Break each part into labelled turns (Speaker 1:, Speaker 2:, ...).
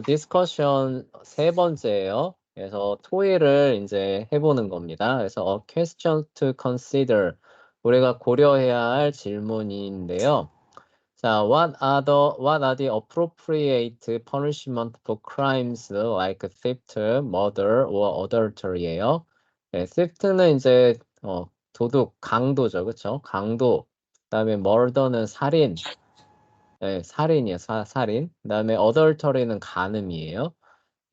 Speaker 1: 디스커션 세 번째예요. 그래서 토의를 이제 해보는 겁니다. 그래서 a question to consider 우리가 고려해야 할 질문인데요. 자, what are the appropriate punishment for crimes like theft, murder, or adultery예요. 네, theft는 이제 도둑, 강도죠, 그렇죠? 강도. 그다음에 murder는 살인. 네, 살인이에요, 살인. 그다음에 adultery는 간음이에요.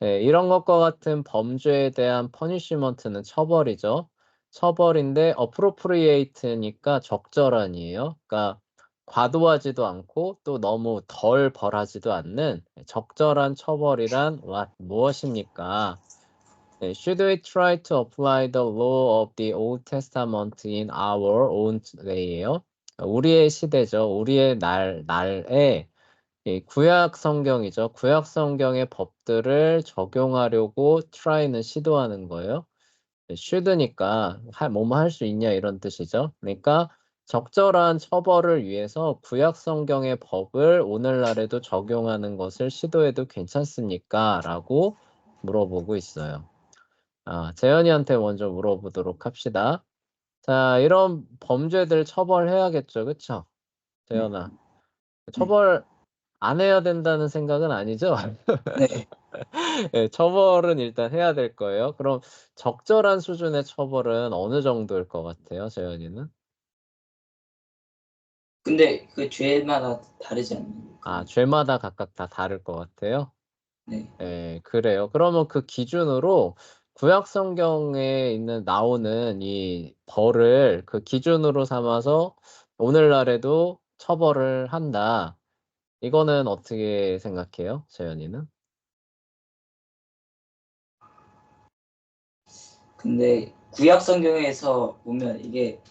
Speaker 1: 네, 이런 것과 같은 범죄에 대한 퍼니시먼트는 처벌이죠. 처벌인데 appropriate니까 적절한이에요. 그러니까 과도하지도 않고 또 너무 덜 벌하지도 않는 적절한 처벌이란 무엇입니까? 네, should we try to apply the law of the Old Testament in our own day예요? 우리의 시대죠. 우리의 날에 구약 성경이죠. 구약 성경의 법들을 적용하려고 try는 시도하는 거예요. should니까 뭐뭐 할 수 있냐 이런 뜻이죠. 그러니까 적절한 처벌을 위해서 구약 성경의 법을 오늘날에도 적용하는 것을 시도해도 괜찮습니까? 라고 물어보고 있어요. 재현이한테 먼저 물어보도록 합시다. 자, 이런 범죄들 처벌해야겠죠. 그쵸? 재현아. 처벌 안 해야 된다는 생각은 아니죠?
Speaker 2: 네.
Speaker 1: 네, 처벌은 일단 해야 될 거예요. 그럼 적절한 수준의 처벌은 어느 정도일 것 같아요, 재현이는?
Speaker 2: 근데 그 죄마다 다르지 않습니까?
Speaker 1: 죄마다 각각 다 다를 것 같아요?
Speaker 2: 네.
Speaker 1: 네, 그래요. 그러면 그 기준으로 구약 성경에 나오는 이 벌을 그 기준으로 삼아서 오늘날에도 처벌을 한다. 이거는 어떻게 생각해요, 재현이는?
Speaker 2: 근데 구약 성경에서 보면 이게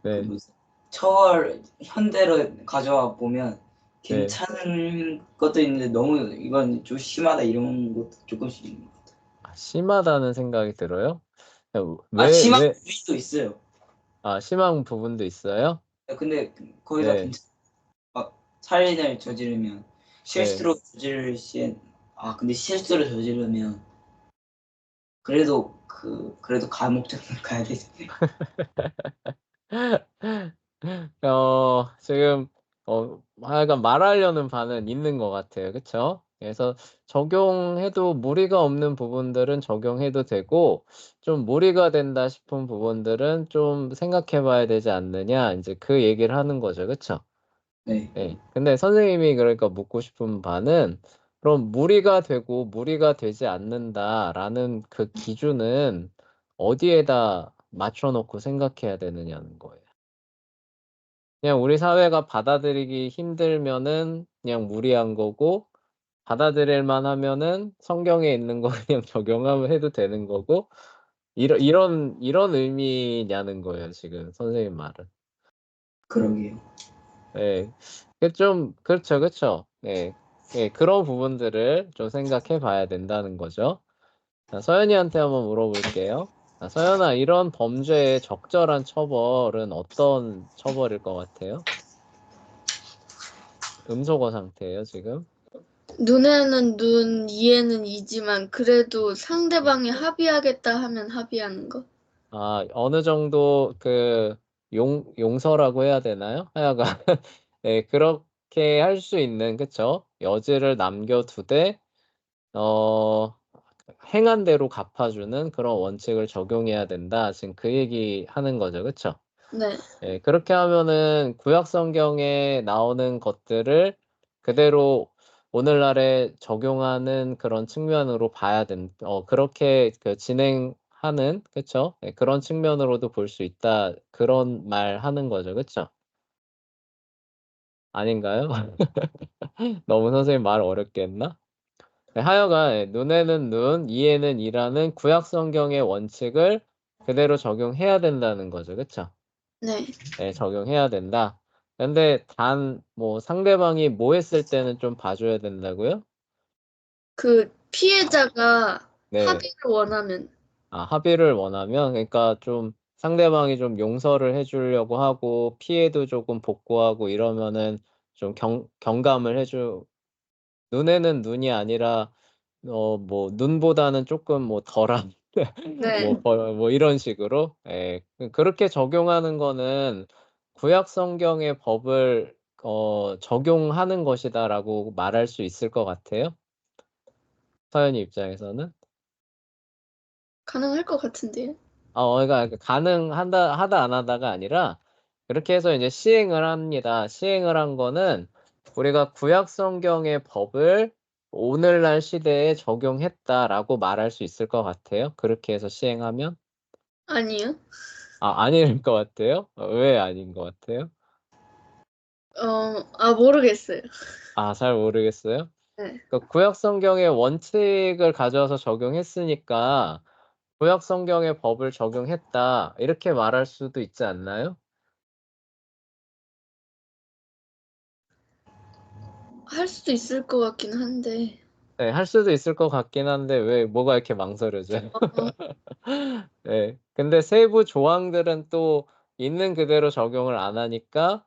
Speaker 2: 그
Speaker 1: 네,
Speaker 2: 무슨 처벌 현대로 가져와 보면
Speaker 1: 네.
Speaker 2: 괜찮은 것도 있는데 너무 이건 좀 심하다 이런 것도 조금씩 있는 것 같아요.
Speaker 1: 심하다는 생각이 들어요?
Speaker 2: 심한
Speaker 1: 왜,
Speaker 2: 부위도 있어요.
Speaker 1: 심한 부분도 있어요?
Speaker 2: 근데 거의 다
Speaker 1: 네,
Speaker 2: 괜찮. 살인을 저지르면
Speaker 1: 네.
Speaker 2: 실수로 저지를 시엔 근데 실수를 저지르면 그래도 감옥 정도 가야 되지.
Speaker 1: 지금, 하여간 말하려는 바는 있는 것 같아요. 그쵸? 그래서 적용해도 무리가 없는 부분들은 적용해도 되고, 좀 무리가 된다 싶은 부분들은 좀 생각해 봐야 되지 않느냐, 이제 그 얘기를 하는 거죠. 그쵸?
Speaker 2: 네.
Speaker 1: 네. 근데 선생님이 그러니까 묻고 싶은 바는, 그럼 무리가 되고 무리가 되지 않는다라는 그 기준은 어디에다 맞춰놓고 생각해야 되느냐는 거예요. 그냥 우리 사회가 받아들이기 힘들면은 그냥 무리한 거고, 받아들일만 하면은 성경에 있는 거 그냥 적용하면 해도 되는 거고, 이런 의미냐는 거예요, 지금 선생님 말은.
Speaker 2: 그러게요.
Speaker 1: 예. 그렇죠, 그쵸. 예. 예, 그런 부분들을 좀 생각해 봐야 된다는 거죠. 자, 서연이한테 한번 물어볼게요. 서연아, 이런 범죄의 적절한 처벌은 어떤 처벌일 것 같아요? 음소거 상태예요, 지금?
Speaker 3: 눈에는 눈, 이에는 이지만 그래도 상대방이 합의하겠다 하면 합의하는 거.
Speaker 1: 어느 정도 용서라고 해야 되나요? 하여간, 네, 그렇게 할 수 있는, 그쵸? 여지를 남겨두되, 행한 대로 갚아주는 그런 원칙을 적용해야 된다. 지금 그 얘기 하는 거죠. 그쵸?
Speaker 3: 네.
Speaker 1: 예, 그렇게 하면은 구약 성경에 나오는 것들을 그대로 오늘날에 적용하는 그런 측면으로 봐야 그렇게 진행하는, 그쵸? 예, 그런 측면으로도 볼 수 있다. 그런 말 하는 거죠. 그쵸? 아닌가요? 너무 선생님 말 어렵게 했나? 네, 하여간 눈에는 눈, 이에는 이라는 구약 성경의 원칙을 그대로 적용해야 된다는 거죠. 그쵸?
Speaker 3: 네.
Speaker 1: 네, 적용해야 된다. 근데 상대방이 뭐 했을 때는 좀 봐줘야 된다고요?
Speaker 3: 그 피해자가
Speaker 1: 네.
Speaker 3: 합의를 원하면.
Speaker 1: 합의를 원하면, 그러니까 좀 상대방이 좀 용서를 해주려고 하고, 피해도 조금 복구하고 이러면은 좀 경감을 눈에는 눈이 아니라 뭐 눈보다는 조금 뭐 덜한
Speaker 3: 네.
Speaker 1: 뭐 이런 식으로 예. 그렇게 적용하는 거는 구약 성경의 법을 적용하는 것이다라고 말할 수 있을 것 같아요? 서연이 입장에서는?
Speaker 3: 가능할 것 같은데요.
Speaker 1: 그러니까 가능한다 하다 안 하다가 아니라 그렇게 해서 이제 시행을 합니다. 시행을 한 거는 우리가 구약 성경의 법을 오늘날 시대에 적용했다라고 말할 수 있을 것 같아요? 그렇게 해서 시행하면?
Speaker 3: 아니요.
Speaker 1: 아닐 것 같아요? 왜 아닌 것 같아요?
Speaker 3: 모르겠어요.
Speaker 1: 잘 모르겠어요?
Speaker 3: 네.
Speaker 1: 그 구약 성경의 원칙을 가져와서 적용했으니까 구약 성경의 법을 적용했다. 이렇게 말할 수도 있지 않나요?
Speaker 3: 할 수도 있을 것 같긴 한데.
Speaker 1: 네, 할 수도 있을 것 같긴 한데 왜 뭐가 이렇게 망설여져요?
Speaker 3: 어,
Speaker 1: 네. 근데 세부 조항들은 또 있는 그대로 적용을 안 하니까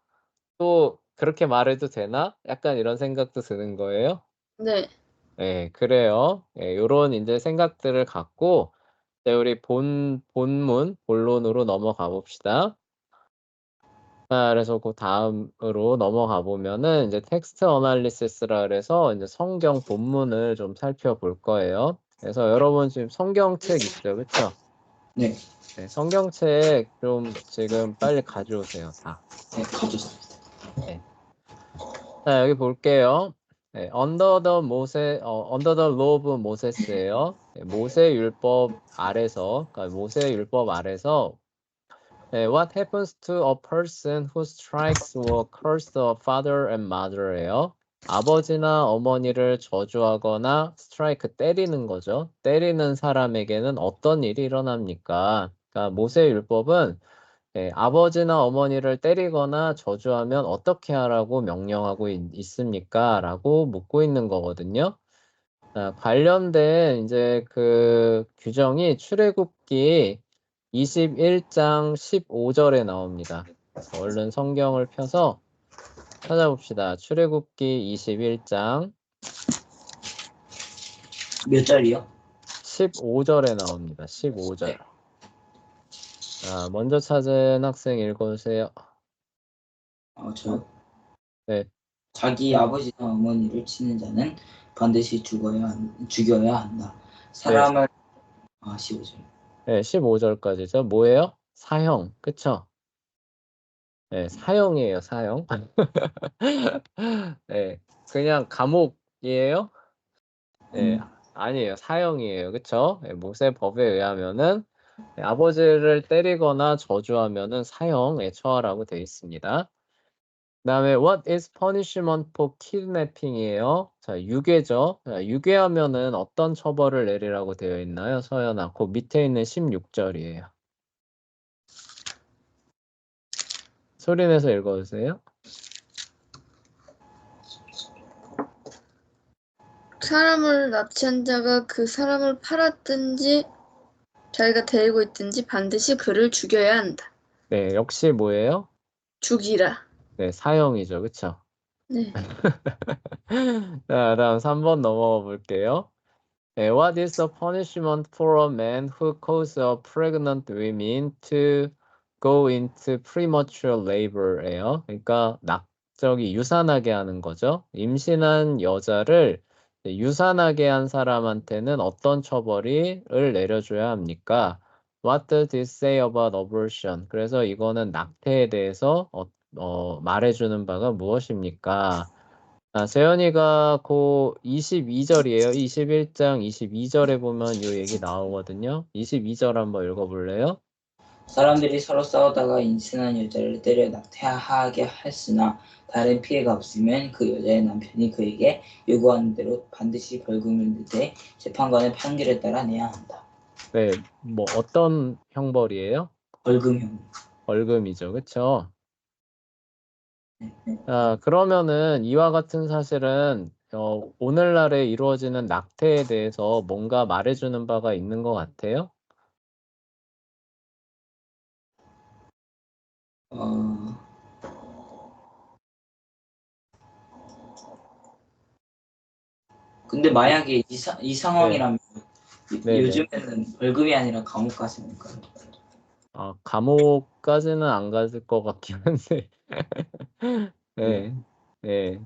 Speaker 1: 또 '그렇게 말해도 되나?' 약간 이런 생각도 드는 거예요.
Speaker 3: 네.
Speaker 1: 네, 그래요. 예, 요런 인제 생각들을 갖고 이제 우리 본론으로 넘어가 봅시다. 자, 그래서 다음으로 넘어가 보면은 인제 텍스트 어널리시스라 그래서 인제 성경 본문을 좀 살펴볼 거예요. 그래서 여러분 지금 성경책 있죠? 그쵸?
Speaker 2: 네.
Speaker 1: 네, 성경책 좀 지금 빨리 가져오세요, 다.
Speaker 2: 네, 가졌습니다.
Speaker 1: 네. 자, 여기 볼게요. 네, under the law of Moses예요. 네, 모세 율법 아래서, 그러니까 모세 율법 아래서 네, what happens to a person who strikes or curses a father and mother예요. 아버지나 어머니를 저주하거나 strike 때리는 거죠. 때리는 사람에게는 어떤 일이 일어납니까? 그러니까 모세 율법은 아버지나 어머니를 때리거나 저주하면 어떻게 하라고 명령하고 있습니까? 라고 묻고 있는 거거든요. 자, 관련된 이제 그 규정이 출애굽기 21장 15절에 나옵니다. 그래서 얼른 성경을 펴서 찾아봅시다. 출애굽기 21장
Speaker 2: 몇 자리요?
Speaker 1: 15절에 나옵니다. 15절. 자, 먼저 찾은 학생 읽어주세요.
Speaker 2: 저요.
Speaker 1: 네,
Speaker 2: 자기 아버지나 어머니를 치는 자는 반드시 죽여야 한다. 사람을 15절.
Speaker 1: 네, 15절까지죠. 뭐예요? 사형. 그쵸? 네, 사형이에요, 사형. 네, 그냥 감옥이에요? 네, 아니에요. 사형이에요. 그쵸? 네, 모세법에 의하면은 아버지를 때리거나 저주하면은 사형에 처하라고 되어 있습니다. 그다음에 what is punishment for kidnapping이에요. 자, 유괴죠. 자, 유괴하면은 어떤 처벌을 내리라고 되어 있나요? 서연아, 그 밑에 있는 16절이에요. 소리 내서 읽어주세요.
Speaker 3: 사람을 납치한 자가 그 사람을 팔았든지 자기가 데리고 있든지 반드시 그를 죽여야 한다.
Speaker 1: 네, 역시 뭐예요?
Speaker 3: 죽이라.
Speaker 1: 네, 사형이죠. 그쵸?
Speaker 3: 네.
Speaker 1: 자, 다음 3번 넘어가 볼게요. 네, what is the punishment for a man who causes a pregnant woman to go into premature labor예요. 그러니까 저기 유산하게 하는 거죠. 임신한 여자를 유산하게 한 사람한테는 어떤 처벌을 내려줘야 합니까? What does this say about abortion? 그래서 이거는 낙태에 대해서 말해주는 바가 무엇입니까? 세연이가 그 22절이에요. 21장 22절에 보면 이 얘기 나오거든요. 22절 한번 읽어볼래요?
Speaker 2: 사람들이 서로 싸우다가 임신한 여자를 때려 낙태하게 했으나 다른 피해가 없으면 그 여자의 남편이 그에게 요구하는 대로 반드시 벌금을 내되 재판관의 판결에 따라 내야 한다.
Speaker 1: 네, 뭐 어떤 형벌이에요?
Speaker 2: 벌금형.
Speaker 1: 벌금이죠. 그쵸? 그러면은 이와 같은 사실은 오늘날에 이루어지는 낙태에 대해서 뭔가 말해주는 바가 있는 것 같아요?
Speaker 2: 어, 근데 만약에 이 상황이라면
Speaker 1: 네네.
Speaker 2: 요즘에는 벌금이 아니라 감옥까지니까.
Speaker 1: 감옥까지는 안 갔을 것 같긴 한데. 네. 네.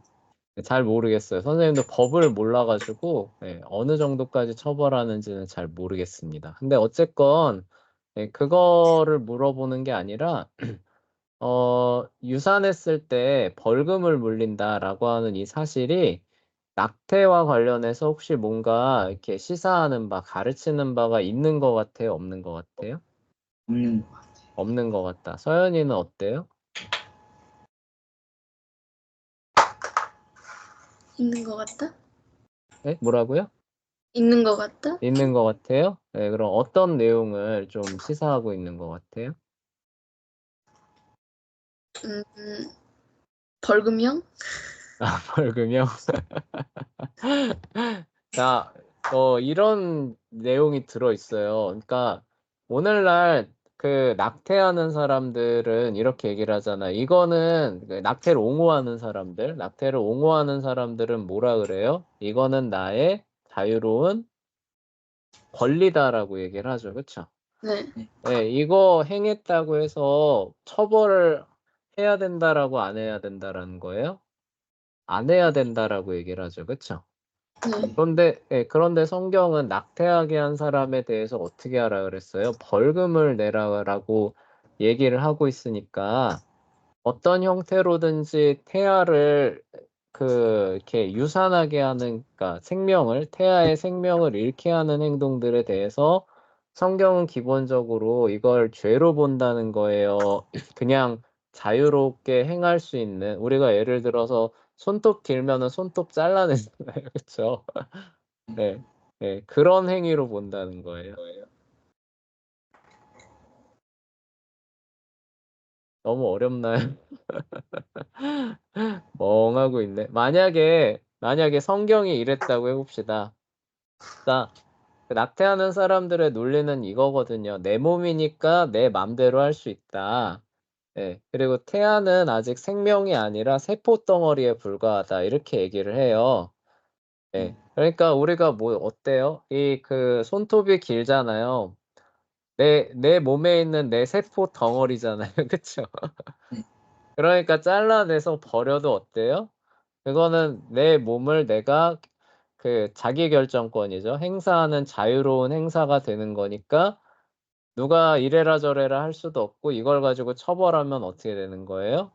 Speaker 1: 잘 모르겠어요. 선생님도 법을 몰라가지고, 네, 어느 정도까지 처벌하는지는 잘 모르겠습니다. 근데 어쨌건, 네, 그거를 물어보는 게 아니라, 유산했을 때 벌금을 물린다라고 하는 이 사실이 낙태와 관련해서 혹시 뭔가 이렇게 시사하는 바, 가르치는 바가 있는 것 같아요? 없는 것 같아요?
Speaker 2: 없는 것 같아요.
Speaker 1: 없는 것 같다. 서연이는 어때요?
Speaker 3: 있는 것 같다?
Speaker 1: 네? 뭐라고요?
Speaker 3: 있는 것 같다?
Speaker 1: 있는 것 같아요? 네, 그럼 어떤 내용을 좀 시사하고 있는 것 같아요?
Speaker 3: 음, 벌금형?
Speaker 1: 벌금이요? 자, 이런 내용이 들어있어요. 그러니까, 오늘날 그 낙태하는 사람들은 이렇게 얘기를 하잖아. 이거는 그 낙태를 옹호하는 사람들, 낙태를 옹호하는 사람들은 뭐라 그래요? 이거는 나의 자유로운 권리다라고 얘기를 하죠. 그쵸?
Speaker 3: 네.
Speaker 1: 네, 이거 행했다고 해서 처벌을 해야 된다라고 안 해야 된다라는 거예요? 안 해야 된다라고 얘기를 하죠. 그쵸?
Speaker 3: 네.
Speaker 1: 그런데 성경은 낙태하게 한 사람에 대해서 어떻게 하라 그랬어요? 벌금을 내라라고 얘기를 하고 있으니까 어떤 형태로든지 태아를 이렇게 유산하게 하는, 그러니까 태아의 생명을 잃게 하는 행동들에 대해서 성경은 기본적으로 이걸 죄로 본다는 거예요. 그냥 자유롭게 행할 수 있는, 우리가 예를 들어서 손톱 길면은 손톱 잘라내잖아요. 그렇죠? 네. 네, 그런 행위로 본다는 거예요. 너무 어렵나요? 멍하고 있네. 만약에 성경이 이랬다고 해봅시다. 자, 그 낙태하는 사람들의 논리는 이거거든요. 내 몸이니까 내 맘대로 할 수 있다. 예, 그리고 태아는 아직 생명이 아니라 세포 덩어리에 불과하다. 이렇게 얘기를 해요. 예, 그러니까 우리가 뭐 어때요? 손톱이 길잖아요. 내 몸에 있는 내 세포 덩어리잖아요. 그쵸?
Speaker 2: 네.
Speaker 1: 그러니까 잘라내서 버려도 어때요? 그거는 내 몸을 내가 자기 결정권이죠. 행사하는 자유로운 행사가 되는 거니까 누가 이래라 저래라 할 수도 없고 이걸 가지고 처벌하면 어떻게 되는 거예요?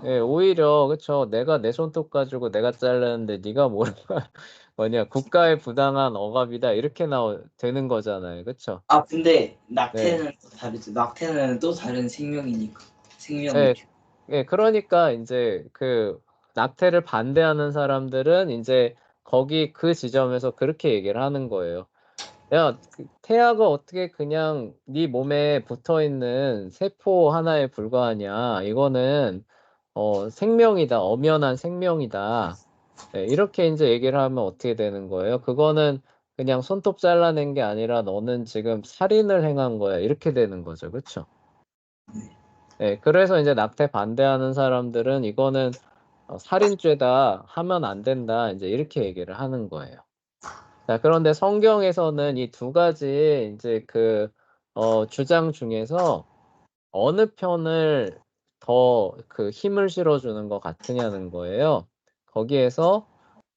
Speaker 1: 예, 오히려 그쵸. 내가 내 손톱 가지고 내가 자르는데 네가 뭐냐 국가의 부당한 억압이다 이렇게 되는 거잖아요. 그쵸?
Speaker 2: 근데
Speaker 1: 네.
Speaker 2: 낙태는 또 다르죠. 낙태는 또 다른 생명이니까. 생명이.
Speaker 1: 예, 그러니까 이제 낙태를 반대하는 사람들은 이제 거기 그 지점에서 그렇게 얘기를 하는 거예요. 야, 태아가 어떻게 그냥 네 몸에 붙어 있는 세포 하나에 불과하냐? 이거는 생명이다. 엄연한 생명이다. 네, 이렇게 이제 얘기를 하면 어떻게 되는 거예요? 그거는 그냥 손톱 잘라낸 게 아니라 너는 지금 살인을 행한 거야. 이렇게 되는 거죠. 그렇죠? 네, 그래서 이제 낙태 반대하는 사람들은 이거는 살인죄다. 하면 안 된다. 이제 이렇게 얘기를 하는 거예요. 자, 그런데 성경에서는 이 두 가지 이제 주장 중에서 어느 편을 더 힘을 실어주는 것 같으냐는 거예요. 거기에서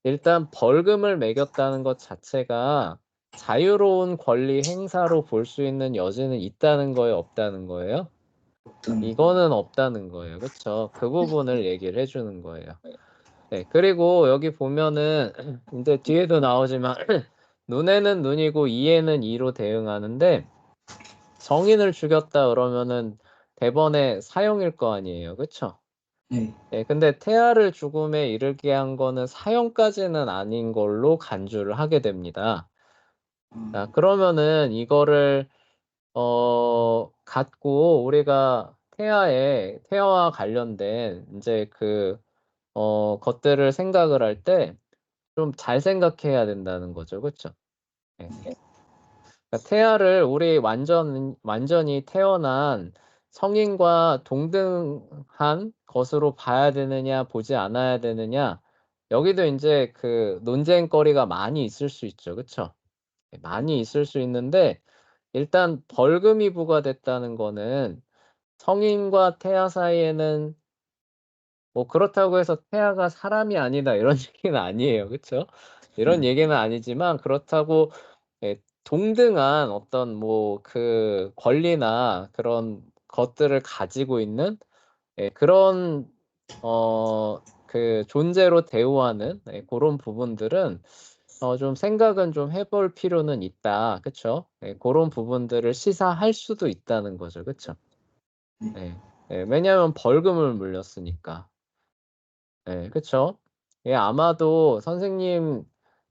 Speaker 1: 일단 벌금을 매겼다는 것 자체가 자유로운 권리 행사로 볼 수 있는 여지는 있다는 거예요, 없다는 거예요? 이거는 없다는 거예요. 그쵸? 그 부분을 얘기를 해주는 거예요. 네, 그리고 여기 보면은 이제 뒤에도 나오지만 눈에는 눈이고 이에는 이로 대응하는데 성인을 죽였다 그러면은 대번에 사형일 거 아니에요. 그쵸?
Speaker 2: 네.
Speaker 1: 네, 근데 태아를 죽음에 이르게 한 거는 사형까지는 아닌 걸로 간주를 하게 됩니다. 자, 그러면은 이거를 갖고 우리가 태아와 관련된 이제 것들을 생각을 할 때 좀 잘 생각해야 된다는 거죠. 그쵸? 네. 그러니까 태아를 우리 완전히 태어난 성인과 동등한 것으로 봐야 되느냐, 보지 않아야 되느냐, 여기도 이제 그 논쟁거리가 많이 있을 수 있죠. 그쵸? 많이 있을 수 있는데 일단 벌금이 부과됐다는 거는 성인과 태아 사이에는 뭐 그렇다고 해서 태아가 사람이 아니다 이런 얘기는 아니에요. 그쵸? 이런 얘기는 아니지만 그렇다고 동등한 어떤 뭐 그 권리나 그런 것들을 가지고 있는 그런 그 존재로 대우하는 고런 부분들은 좀 생각은 좀 해볼 필요는 있다. 그쵸? 고런 부분들을 시사할 수도 있다는 거죠. 그쵸? 예. 왜냐하면 벌금을 물렸으니까. 그쵸? 아마도 선생님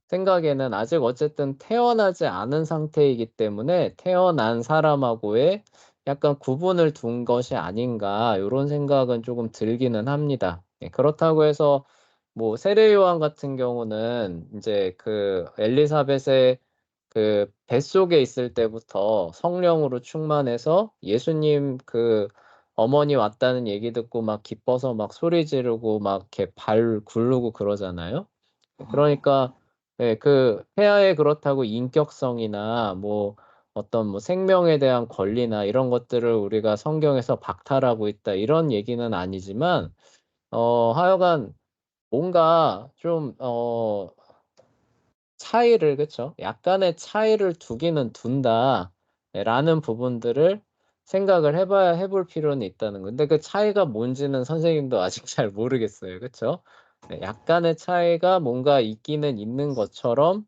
Speaker 1: 생각에는 아직 어쨌든 태어나지 않은 상태이기 때문에 '태어난 사람하고의 약간 구분을 둔 것이 아닌가.' 요런 생각은 쪼금 들기는 합니다. 그렇다고 해서 뭐 세례 요한 같은 경우는 인제 그 엘리사벳의 그 뱃속에 있을 때부터 성령으로 충만해서 예수님 그 어머니 왔다는 얘기 듣고 막 기뻐서 막 소리 지르고 막 이렇게 발 굴르고 그러잖아요. 그러니까 그 폐하에 그렇다고 인격성이나 뭐 어떤 뭐 생명에 대한 권리나 이런 것들을 우리가 성경에서 박탈하고 있다 이런 얘기는 아니지만 하여간 뭔가 좀 차이를 그쵸? 약간의 차이를 두기는 둔다 라는 부분들을 생각을 해 볼 필요는 있다는 거. 근데 그 차이가 뭔지는 선생님도 아직 잘 모르겠어요. 그쵸? 약간의 차이가 뭔가 있기는 있는 것처럼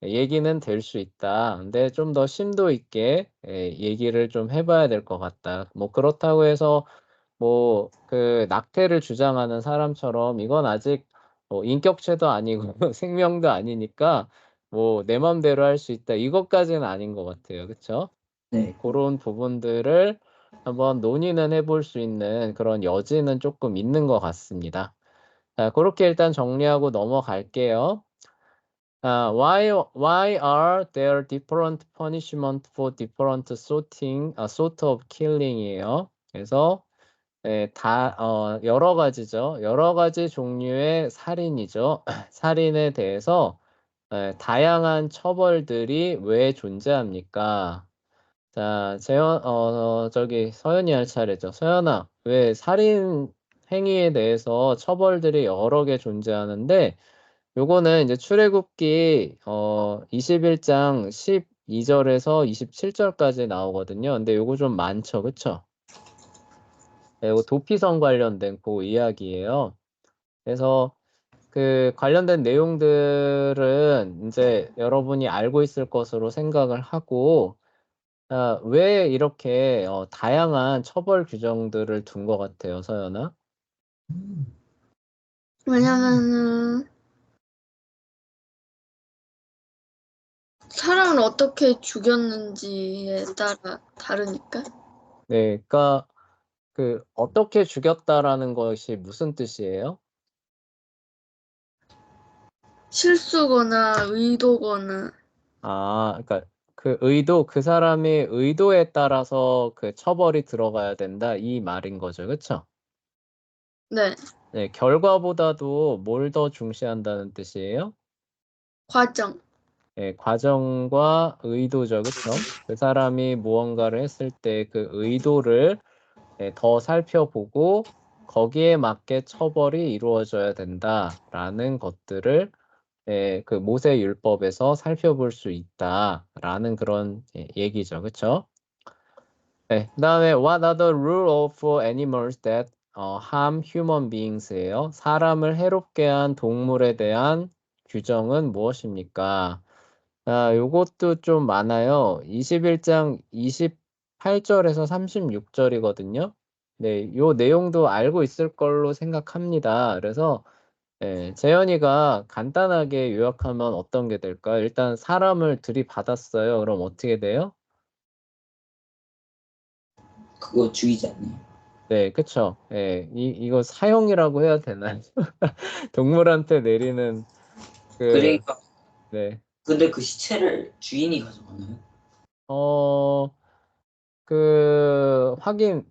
Speaker 1: 얘기는 될 수 있다. 근데 좀 더 심도 있게 얘기를 좀 해 봐야 될 것 같다. 뭐 그렇다고 해서 뭐 그 낙태를 주장하는 사람처럼 이건 아직 인격체도 아니고 생명도 아니니까 뭐 내 맘대로 할 수 있다 이것까지는 아닌 것 같아요. 그쵸?
Speaker 2: 네.
Speaker 1: 고런 부분들을 한번 논의는 해볼 수 있는 그런 여지는 쪼끔 있는 것 같습니다. 자 고렇게 일단 정리하고 넘어갈게요. why are there different punishment for different sort of killing이에요. 그래서 여러 가지죠. 여러 가지 종류의 살인이죠. 살인에 대해서 다양한 처벌들이 왜 존재합니까? 자, 저기 서연이 할 차례죠. 서연아, 왜 살인 행위에 대해서 처벌들이 여러 개 존재하는데 요거는 이제 출애굽기 21장 12절에서 27절까지 나오거든요. 근데 요거 좀 많죠. 그쵸? 요거 도피성 관련된 그 이야기예요. 그래서 그 관련된 내용들은 인제 여러분이 알고 있을 것으로 생각을 하고 왜 이렇게 다양한 처벌 규정들을 둔 것 같아요, 서연아?
Speaker 3: 왜냐면은 사람을 어떻게 죽였는지에 따라 다르니까.
Speaker 1: 네. 그러니까 그 "어떻게 죽였다."라는 것이 무슨 뜻이에요?
Speaker 3: 실수거나 의도거나.
Speaker 1: 그러니까 그 의도 그 사람의 의도에 따라서 그 처벌이 들어가야 된다 이 말인 거죠. 그쵸?
Speaker 3: 네.
Speaker 1: 네. 결과보다도 뭘 더 중시한다는 뜻이에요?
Speaker 3: 과정.
Speaker 1: 과정과 의도죠. 그쵸? 그 사람이 무언가를 했을 때 그 의도를 더 살펴보고 거기에 맞게 처벌이 이루어져야 된다라는 것들을 그 모세율법에서 살펴볼 수 있다라는 그런 얘기죠. 그쵸? 그다음에 What are the rule of animals that harm human beings?예요. 사람을 해롭게 한 동물에 대한 규정은 무엇입니까? 요것도 좀 많아요. 21장 28절에서 36절이거든요. 네. 요 내용도 알고 있을 걸로 생각합니다. 그래서 재현이가 간단하게 요약하면 어떤 게 될까요? 일단 사람을 들이받았어요. 그럼 어떻게 돼요?
Speaker 2: 그거 죽이지 않나요?
Speaker 1: 네. 그쵸. 이거 사형이라고 해야 되나요? 동물한테 내리는 그
Speaker 2: 그러니까
Speaker 1: 네.
Speaker 2: 근데 그 시체를 주인이 가져가나요?
Speaker 1: 어 그 확인해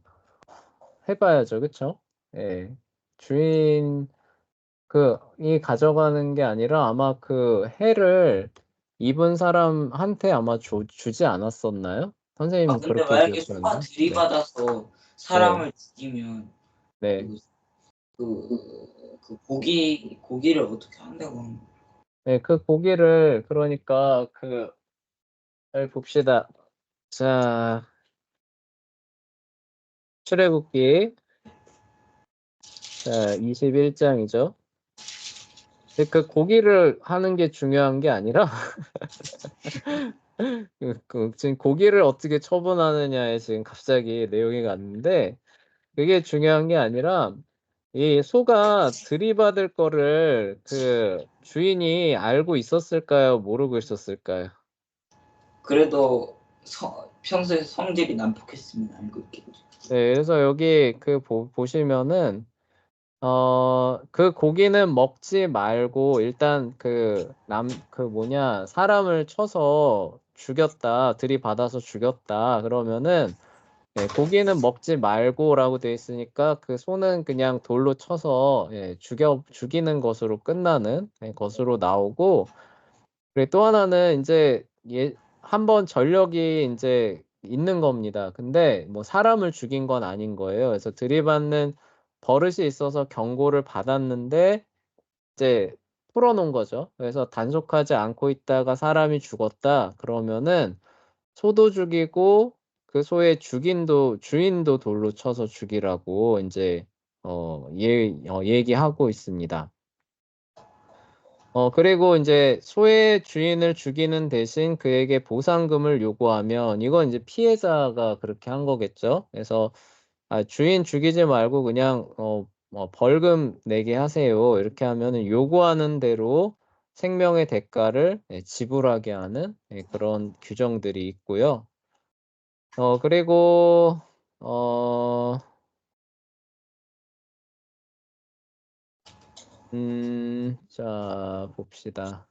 Speaker 1: 봐야죠. 그쵸? 주인 이 가져가는 게 아니라 아마 그 해를 입은 사람한테 아마 주지 않았었나요? 선생님은
Speaker 2: 근데
Speaker 1: 그렇게
Speaker 2: 만약에 소가
Speaker 1: 기억하는데. 네,
Speaker 2: 들이받아서
Speaker 1: 네,
Speaker 2: 사람을 죽이면
Speaker 1: 네.
Speaker 2: 그 고기를 어떻게 한다고 하는 거예요?
Speaker 1: 네, 그 고기를 그러니까 잘 봅시다. 자, 출애굽기 자 21장이죠. 그 고기를 하는 게 중요한 게 아니라 지금 고기를 어떻게 처분하느냐에 지금 갑자기 내용이 갔는데 그게 중요한 게 아니라 이 소가 들이받을 거를 그 주인이 알고 있었을까요? 모르고 있었을까요?
Speaker 2: 그래도 평소에 성질이 난폭했으면 알고 있겠죠.
Speaker 1: 네, 그래서 여기 보시면은 그 고기는 먹지 말고 일단 사람을 쳐서 죽였다, 들이받아서 죽였다, 그러면은, 예, 고기는 먹지 말고라고 돼 있으니까 그 소는 그냥 돌로 쳐서, 예, 죽이는 것으로 끝나는, 예, 것으로 나오고, 그리고 또 하나는 이제, 한번 전력이 이제 있는 겁니다. 근데 뭐 사람을 죽인 건 아닌 거예요. 그래서 들이받는 버릇이 있어서 경고를 받았는데 이제 풀어놓은 거죠. 그래서 단속하지 않고 있다가 사람이 죽었다. 그러면은 소도 죽이고 그 소의 주인도 돌로 쳐서 죽이라고 이제 얘기하고 있습니다. 그리고 이제 소의 주인을 죽이는 대신 그에게 보상금을 요구하면 이건 이제 피해자가 그렇게 한 거겠죠. 그래서 주인 죽이지 말고 그냥 벌금 내게 하세요. 이렇게 하면은 요구하는 대로 생명의 대가를 지불하게 하는 그런 규정들이 있고요. 그리고 자 봅시다.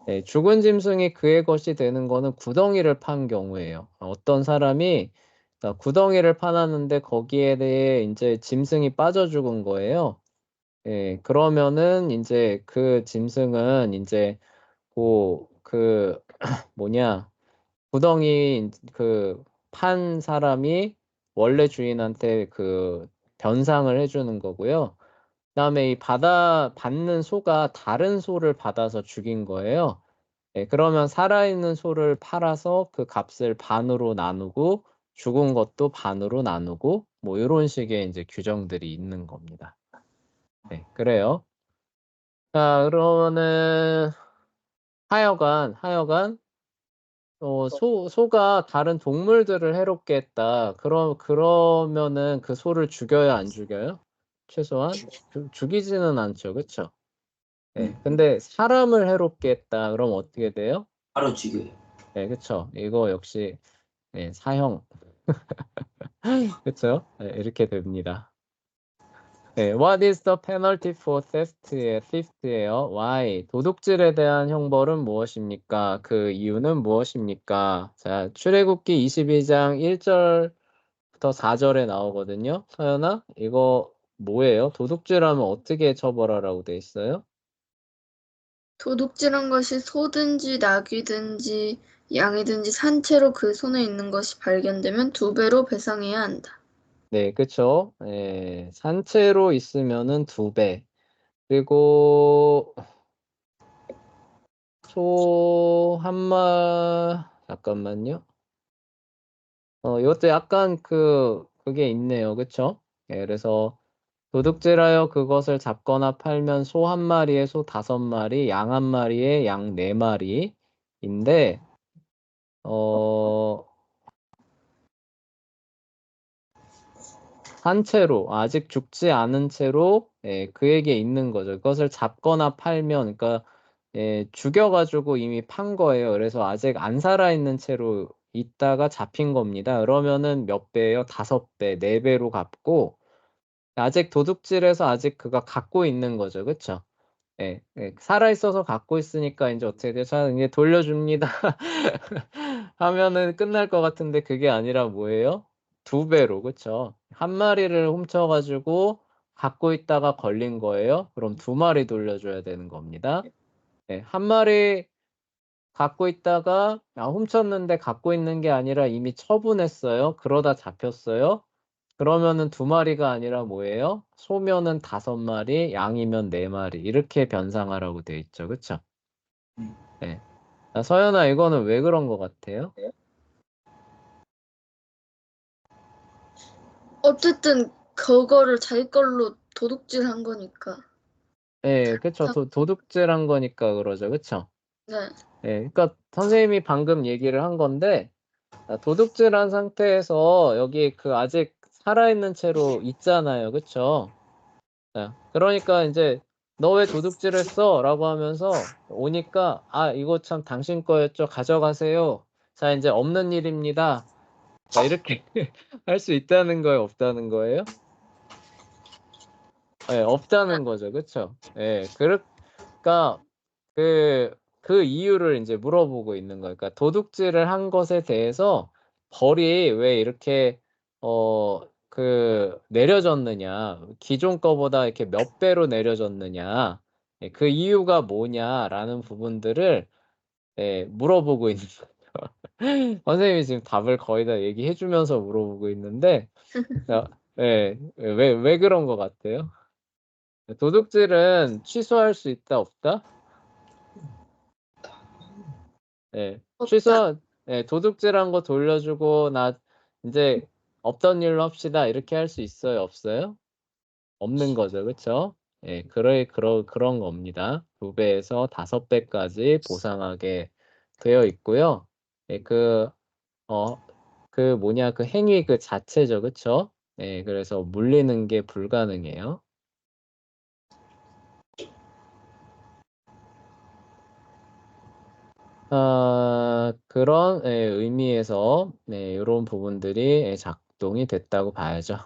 Speaker 1: 네, 죽은 짐승이 그의 것이 되는 거는 구덩이를 판 경우예요. 어떤 사람이 구덩이를 파놨는데 거기에 대해 이제 짐승이 빠져 죽은 거예요. 예, 그러면은 이제 그 짐승은 이제 그 뭐냐 구덩이 판 사람이 원래 주인한테 그 변상을 해주는 거고요. 그다음에 이 받는 소가 다른 소를 받아서 죽인 거예요. 예, 그러면 살아있는 소를 팔아서 그 값을 반으로 나누고 죽은 것도 반으로 나누고 뭐 이런 식의 이제 규정들이 있는 겁니다. 네, 그래요. 자, 그러면은 하여간 소가 다른 동물들을 해롭게 했다. 그러면은 그 소를 죽여야 안 죽여요? 최소한 죽이지는 않죠. 그쵸? 네. 근데 사람을 해롭게 했다. 그럼 어떻게 돼요?
Speaker 2: 바로 죽여요.
Speaker 1: 네, 그쵸. 이거 역시 네, 사형. 그쵸? 네, 이렇게 됩니다. 네, what is the penalty for theft예요. Why? 도둑질에 대한 형벌은 무엇입니까? 그 이유는 무엇입니까? 자, 출애굽기 22장 1절부터 4절에 나오거든요. 서연아, 이거 뭐예요? 도둑질하면 어떻게 처벌하라고 돼 있어요?
Speaker 3: 도둑질한 것이 소든지 낙이든지 양이든지 산채로 그 손에 있는 것이 발견되면 2배로 배상해야 한다.
Speaker 1: 네, 그쵸? 예, 산채로 있으면은 2배. 그리고 잠깐만요. 이것도 약간 그게 있네요. 그쵸? 예, 그래서 도둑질하여 그것을 잡거나 팔면 소 한 마리에 소 5마리, 양 한 마리에 양 4마리인데, 한 채로, 아직 죽지 않은 채로, 예, 그에게 있는 거죠. 그것을 잡거나 팔면, 그러니까, 예, 죽여가지고 이미 판 거예요. 그래서 아직 안 살아있는 채로 있다가 잡힌 겁니다. 그러면은 몇 배예요? 5배, 4배로 갚고, 아직 도둑질해서 아직 그가 갖고 있는 거죠. 그쵸? 예, 예, 살아있어서 갖고 있으니까 이제 어떻게 돼? 자, 이제 돌려줍니다. 하면은 끝날 것 같은데 그게 아니라 뭐예요? 2배로, 그쵸? 한 마리를 훔쳐가지고 갖고 있다가 걸린 거예요. 그럼 2마리 돌려줘야 되는 겁니다. 네, 1마리 갖고 있다가 훔쳤는데 갖고 있는 게 아니라 이미 처분했어요. 그러다 잡혔어요. 그러면은 2마리가 아니라 뭐예요? 소면은 5마리, 양이면 4마리 이렇게 변상하라고 돼 있죠. 그쵸? 네. 서연아, 이거는 왜 그런 것 같아요?
Speaker 3: 어쨌든 그거를 자기 걸로 도둑질한 거니까.
Speaker 1: 네, 그쵸. 도둑질한 거니까 그러죠. 그쵸?
Speaker 3: 네.
Speaker 1: 네, 그러니까 선생님이 방금 얘기를 한 건데 도둑질한 상태에서 여기 그 아직 살아있는 채로 있잖아요. 그쵸? 자, 그러니까 이제 너 왜 도둑질했어? 라고 하면서 오니까 이거 참 당신 거였죠. 가져가세요. 자, 이제 없는 일입니다. 자, 이렇게 할 수 있다는 거예요? 없다는 거예요? 네, 없다는 거죠. 그쵸? 예, 그러니까 그 이유를 이제 물어보고 있는 거예요. 그러니까 도둑질을 한 것에 대해서 벌이 왜 이렇게 내려졌느냐, 기존 거보다 이렇게 몇 배로 내려졌느냐, 예, 그 이유가 뭐냐라는 부분들을 물어보고 있는 거예요. 선생님이 지금 답을 거의 다 얘기해 주면서 물어보고 있는데, 왜 그런 것 같아요? 도둑질은 취소할 수 있다, 없다? 예,
Speaker 3: 없다.
Speaker 1: 도둑질한 거 돌려주고, 나 이제 없던 일로 합시다. 이렇게 할 수 있어요? 없어요? 없는 거죠. 그쵸? 예, 그런 겁니다. 2배에서 5배까지 보상하게 되어 있고요. 예, 그 행위 그 자체죠. 그쵸? 예, 그래서 물리는 게 불가능해요. 그런 의미에서 이런 부분들이 작동이 됐다고 봐야죠.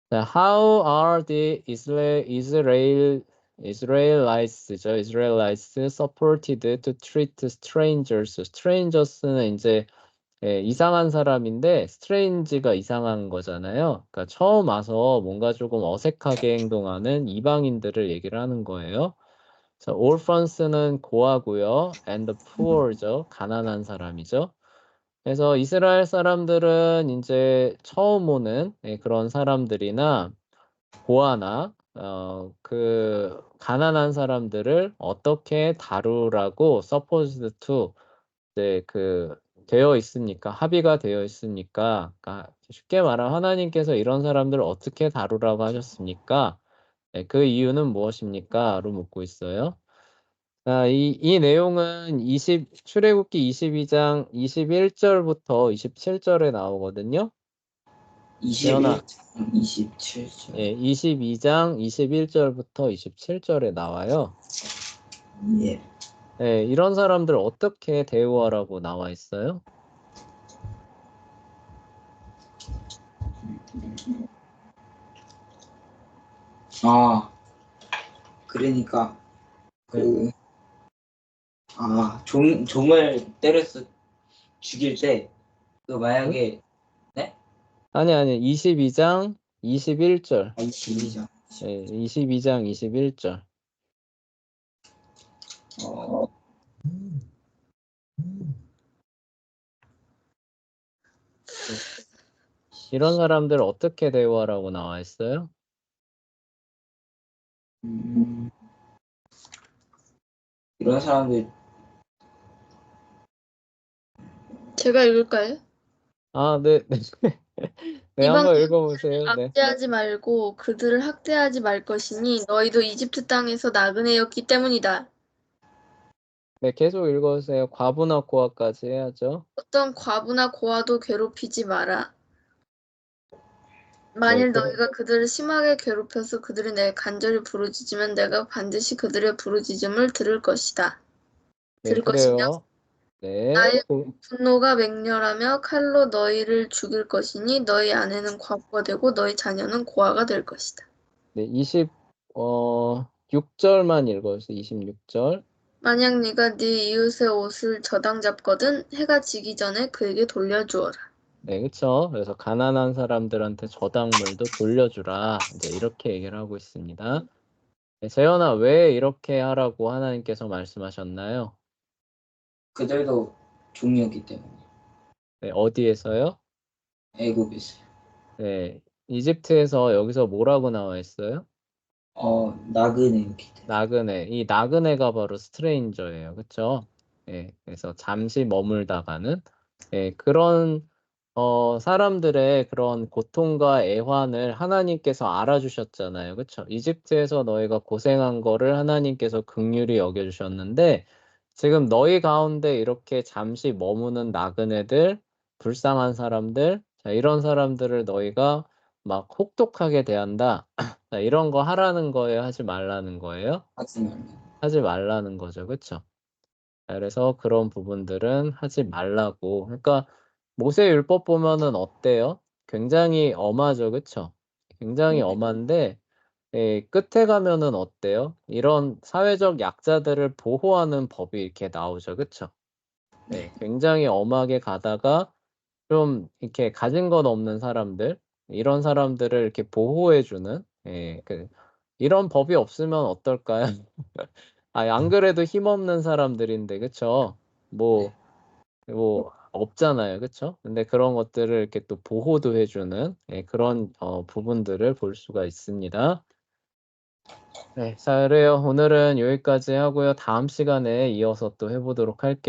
Speaker 1: 자, How are the Israelites supported to treat strangers? Strangers는 이제 이상한 사람인데 strange가 이상한 거잖아요. 그러니까 처음 와서 뭔가 조금 어색하게 행동하는 이방인들을 얘기를 하는 거예요. 자, orphans는 고아고요. and the poor죠. 가난한 사람이죠. 그래서 이스라엘 사람들은 이제 처음 오는 그런 사람들이나 고아나 그 가난한 사람들을 어떻게 다루라고 supposed to 이제 되어 있으니까 합의가 되어 있으니까 그러니까 쉽게 말하면 하나님께서 이런 사람들을 어떻게 다루라고 하셨습니까? 그 이유는 무엇입니까?로 묻고 있어요. 이 내용은 출애굽기 22장 21절부터 27절에 나오거든요.
Speaker 2: 21장 27절.
Speaker 1: 예, 22장 21절부터 27절에 나와요.
Speaker 2: 예.
Speaker 1: 예, 이런 사람들 어떻게 대우하라고 나와 있어요?
Speaker 2: 그러니까
Speaker 1: 네.
Speaker 2: 종을 때려서 죽일 때 만약에 네?
Speaker 1: 아니 22장 21절.
Speaker 2: 22장.
Speaker 1: 예, 22장 21절. 이런 사람들 어떻게 대우하라고 나와 있어요?
Speaker 2: 이런 사람들
Speaker 3: 제가 읽을까요?
Speaker 1: 네. 네, 한번
Speaker 3: 이방인을
Speaker 1: 읽어보세요. 네.
Speaker 3: 압제하지 말고 그들을 학대하지 말 것이니 너희도 이집트 땅에서 나그네였기 때문이다.
Speaker 1: 네, 계속 읽어주세요. 과부나 고아까지 해야죠.
Speaker 3: 어떤 과부나 고아도 괴롭히지 마라.
Speaker 1: 네,
Speaker 3: 만일 너희가 그들을 심하게 괴롭혀서 그들이 내 간절히 부르짖으면 내가 반드시 그들의 부르짖음을 들을 것이다.
Speaker 1: 네,
Speaker 3: 들을 것이며
Speaker 1: 그래요. 네.
Speaker 3: 나의 분노가 맹렬하며 칼로 너희를 죽일 것이니 너희 아내는 과부가 되고 너희 자녀는 고아가 될 것이다.
Speaker 1: 네, 26절만 읽어주세요. 26절.
Speaker 3: 만약 네가 네 이웃의 옷을 저당 잡거든 해가 지기 전에 그에게 돌려주어라.
Speaker 1: 네, 그쵸. 그래서 가난한 사람들한테 저당물도 돌려주라. 이제 이렇게 얘기를 하고 있습니다. 네, 재현아, 왜 이렇게 하라고 하나님께서 말씀하셨나요?
Speaker 2: 그들도 종이었기 때문에
Speaker 1: 네, 어디에서요?
Speaker 2: 애굽에서
Speaker 1: 네, 이집트에서 여기서 뭐라고 나와 있어요?
Speaker 2: 나그네였기 때문에.
Speaker 1: 나그네. 이 나그네가 바로 스트레인저예요. 그쵸? 예, 그래서 잠시 머물다가는 그런 사람들의 그런 고통과 애환을 하나님께서 알아주셨잖아요. 그쵸? 이집트에서 너희가 고생한 거를 하나님께서 긍휼히 여겨주셨는데 지금 너희 가운데 이렇게 잠시 머무는 나그네들, 불쌍한 사람들, 자, 이런 사람들을 너희가 막 혹독하게 대한다. 자, 이런 거 하라는 거예요? 하지 말라는 거예요?
Speaker 2: 하지 말라.
Speaker 1: 하지 말라는 거죠. 그쵸? 자, 그래서 그런 부분들은 하지 말라고. 그러니까 모세 율법 보면은 어때요? 굉장히 엄하죠. 그쵸? 굉장히
Speaker 2: 네.
Speaker 1: 엄한데 끝에 가면은 어때요? 이런 사회적 약자들을 보호하는 법이 이렇게 나오죠. 그쵸? 네, 굉장히 엄하게 가다가 좀 이렇게 가진 것 없는 사람들, 이런 사람들을 이렇게 보호해주는, 이런 법이 없으면 어떨까요? 안 그래도 힘없는 사람들인데, 그쵸? 뭐, 없잖아요. 그쵸? 근데 그런 것들을 이렇게 또 보호도 해주는, 그런, 부분들을 볼 수가 있습니다. 네, 자, 그래요. 오늘은 여기까지 하고요. 다음 시간에 이어서 또 해보도록 할게요.